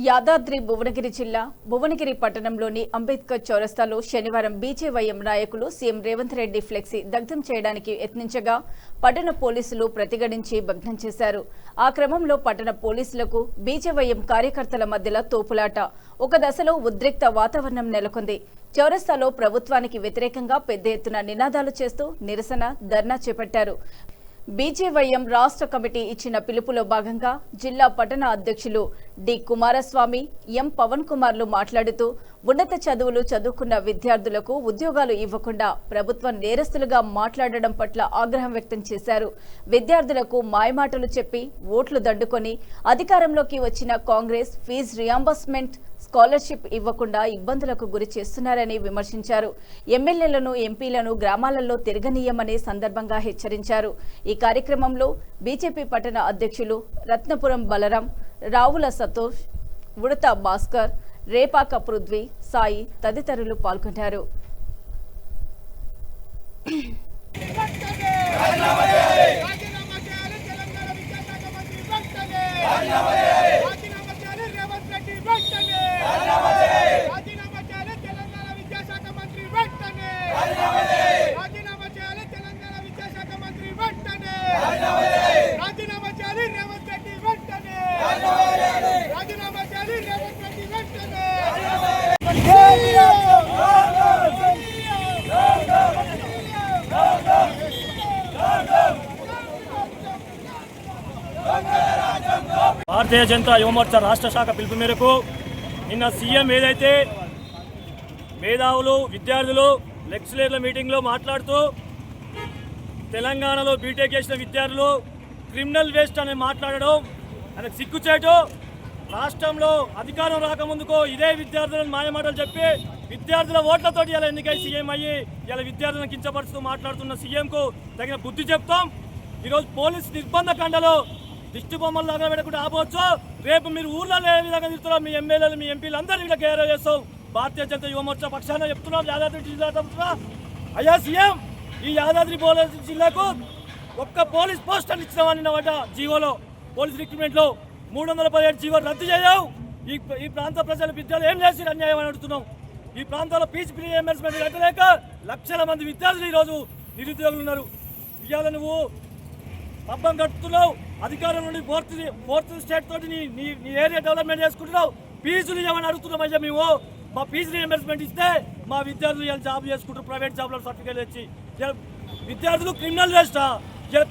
యాదాద్రి భువనగిరి జిల్లా భువనగిరి పట్టణంలోని అంబేద్కర్ చౌరస్తాలో శనివారం బీజేవైఎం నాయకులు సీఎం రేవంత్ రెడ్డి ఫ్లెక్సీ దగ్ధం చేయడానికి యత్నించగా పట్టణ పోలీసులు ప్రతిఘటించి భగ్నం చేశారు. ఆ క్రమంలో పట్టణ పోలీసులకు బీజేవైఎం కార్యకర్తల మధ్యలో తోపులాట. ఒక దశలో ఉద్రిక్త వాతావరణం నెలకొంది. చౌరస్తాలో ప్రభుత్వానికి వ్యతిరేకంగా పెద్ద ఎత్తున నినాదాలు చేస్తూ నిరసన ధర్నా చేపట్టారు. బీజేవైఎం రాష్ట్ర కమిటీ ఇచ్చిన పిలుపులో భాగంగా జిల్లా పట్టణ అధ్యక్షులు డి కుమారస్వామి, ఎం పవన్ కుమార్లు మాట్లాడుతూ ఉన్నత చదువులు చదువుకున్న విద్యార్థులకు ఉద్యోగాలు ఇవ్వకుండా ప్రభుత్వం నేరస్తులుగా మాట్లాడడం పట్ల ఆగ్రహం వ్యక్తం చేశారు. విద్యార్థులకు మాయమాటలు చెప్పి ఓట్లు దండుకొని అధికారంలోకి వచ్చిన కాంగ్రెస్ ఫీజు రియంబర్స్మెంట్, స్కాలర్షిప్ ఇవ్వకుండా ఇబ్బందులకు గురి చేస్తున్నారని విమర్శించారు. ఎమ్మెల్యేలను, ఎంపీలను గ్రామాలలో తిరగనీయమని సందర్భంగా హెచ్చరించారు. ఈ కార్యక్రమంలో బీజేపీ పట్టణ అధ్యక్షులు రత్నపురం బలరాం, రావుల సంతోష్, ఉడత భాస్కర్, రేపాక పృథ్వీ, సాయి తదితరులు పాల్గొన్నారు. భారతీయ జనతా యువమోర్చా రాష్ట్ర శాఖ పిలుపు మేరకు నిన్న సీఎం ఏదైతే మేధావులు, విద్యార్థులు, లెక్చరర్ల మీటింగ్లో మాట్లాడుతూ తెలంగాణలో బీటెక్ చేసిన విద్యార్థులు క్రిమినల్ వేస్ట్ అని మాట్లాడడం ఆయనకు సిగ్గుచేటు. రాష్ట్రంలో అధికారం రాకముందుకు ఇదే విద్యార్థులను మాయమాటలు చెప్పి విద్యార్థుల ఓట్లతోటి ఇలా ఎన్నికై సీఎం అయ్యి ఇలా విద్యార్థులను కించపరుస్తూ మాట్లాడుతున్న సీఎంకు తగిన బుద్ధి చెప్తాం. ఈరోజు పోలీసు నిర్బంధ కండలో దిష్టి బొమ్మలు లాగా పెట్టకుండా ఆపవచ్చు. రేపు మీరు ఊర్లలో ఏ విధంగా తిరుగుతారో మీ ఎమ్మెల్యేలు, మీ ఎంపీలు అందరూ ఇలా గేరో చేస్తాం. భారతీయ జనతా యువమోర్చా పక్షాన చెప్తున్నాం. యాదాద్రి జిల్లా తరఫున అయ్యా సీఎం, ఈ యాదాద్రి జిల్లాకు ఒక్క పోలీస్ పోస్ట్ అని ఇచ్చినామన్నమాట. జీవోలో పోలీస్ రిక్రూట్మెంట్లో 317 జీవో రద్దు చేయవు. ఈ ప్రాంత ప్రజల విద్యార్థులు ఏం చేసి అన్యాయం అని అడుగుతున్నాం. ఈ ప్రాంతంలో ఫీజు రియంబర్స్మెంట్ కట్టలేక లక్షల మంది విద్యార్థులు ఈరోజు నిరుద్యోగులు ఉన్నారు. ఇవాళ నువ్వు పబ్బం కట్టుతున్నావు, అధికారం నుండి ఫోర్త్ స్టేట్ తోటి నీ ఏరియా డెవలప్మెంట్ చేసుకుంటున్నావు. ఫీజులు ఇవ్వమని అడుగుతున్నాం. అయ్యా మేము మా ఫీజు రియంబర్స్మెంట్ ఇస్తే మా విద్యార్థులు ఇలా జాబ్ చేసుకుంటారు, ప్రైవేట్ జాబ్లో సర్టిఫికేట్ వచ్చి. విద్యార్థులు క్రిమినల్ వేస్టా?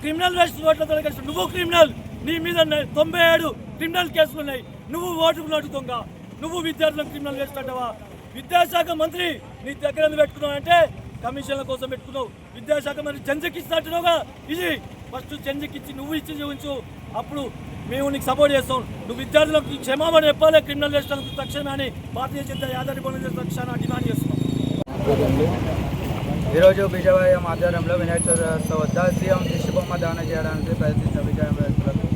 క్రిమినల్ వేస్ట్ ఓట్లతో కలిసి నువ్వు క్రిమినల్. నీ మీద 97 క్రిమినల్ కేసులు ఉన్నాయి. నువ్వు ఓటుకు నోటు దొంగ. నువ్వు విద్యార్థులకు క్రిమినల్ వేస్ట్ అంటావా? విద్యాశాఖ మంత్రి నీ దగ్గర ఎందుకు పెట్టుకున్నావు అంటే కమిషన్ల కోసం పెట్టుకున్నావు. విద్యాశాఖ మంత్రి జంజకిస్తున్నట్టుగా ఇది ఫస్ట్ జంజకిచ్చి నువ్వు ఇచ్చి చూపించు, అప్పుడు మేము నీకు సపోర్ట్ చేస్తాం. నువ్వు విద్యార్థులకు క్షమాపణ చెప్పాలి. క్రిమినల్ వేస్ట్ తక్షణమే అని భారతీయ జనతా యాదాద్రి భువనగిరి తక్షణ డిమాండ్ చేస్తున్నాం. ఈరోజు బీజేవైఎం ఆధ్వర్యంలో వినాయక చవితి వద్ద సీఎం దిష్టి బొమ్మ దానం చేయడానికి ప్రయత్నించిన విజయవంతులకు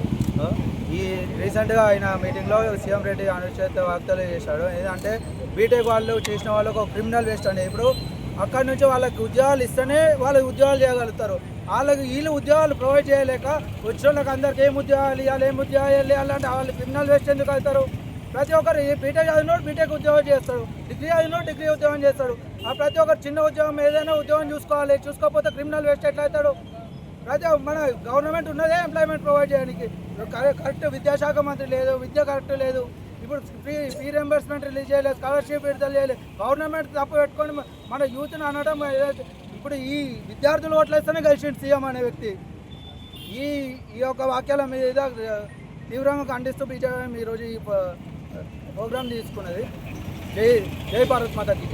ఈ రీసెంట్గా ఆయన మీటింగ్లో సీఎం రెడ్డి అనుచిత వార్తలు చేశాడు. ఏంటంటే బీటెక్ వాళ్ళు చేసిన వాళ్ళకు ఒక క్రిమినల్ వేస్ట్ అని. ఇప్పుడు అక్కడి నుంచి వాళ్ళకి ఉద్యోగాలు ఇస్తేనే వాళ్ళు ఉద్యోగాలు చేయగలుగుతారు. వీళ్ళు ఉద్యోగాలు ప్రొవైడ్ చేయలేక వచ్చిన వాళ్ళకి అందరికి ఏం ఉద్యోగాలు ఇవ్వాలి, ఏం ఉద్యోగాలు ఇవ్వాలంటే వాళ్ళు క్రిమినల్ వేస్ట్ ఎందుకు అవుతారు? ప్రతి ఒక్కరు బీటెక్ చదివినోడు బీటెక్ ఉద్యోగం చేస్తాడు, డిగ్రీ చదివినోడు డిగ్రీ ఉద్యోగం చేస్తాడు. ప్రతి ఒక్కరు చిన్న ఉద్యోగం ఏదైనా ఉద్యోగం చూసుకోవాలి. చూసుకోకపోతే క్రిమినల్ వేస్ట్ ఎట్లా అవుతాడు? మన గవర్నమెంట్ ఉన్నదే ఎంప్లాయ్మెంట్ ప్రొవైడ్ చేయడానికి. కరెక్ట్ విద్యాశాఖ మంత్రి లేదు, విద్య కరెక్ట్ లేదు. ఇప్పుడు ఫీ రియంబర్స్మెంట్ రిలీజ్ చేయలేదు, స్కాలర్షిప్ విడుదల చేయలేదు. గవర్నమెంట్ తప్పు పెట్టుకొని మన యూత్ని అనడం. ఇప్పుడు ఈ విద్యార్థులు ఓట్లేస్తేనే గెలిచిండు సీఎం అనే వ్యక్తి. ఈ యొక్క వాక్యాల మీద తీవ్రంగా ఖండిస్తూ బీజేపీ ఈరోజు ఈ ప్రోగ్రాం తీసుకున్నది. జై భారత్ మాతాకి.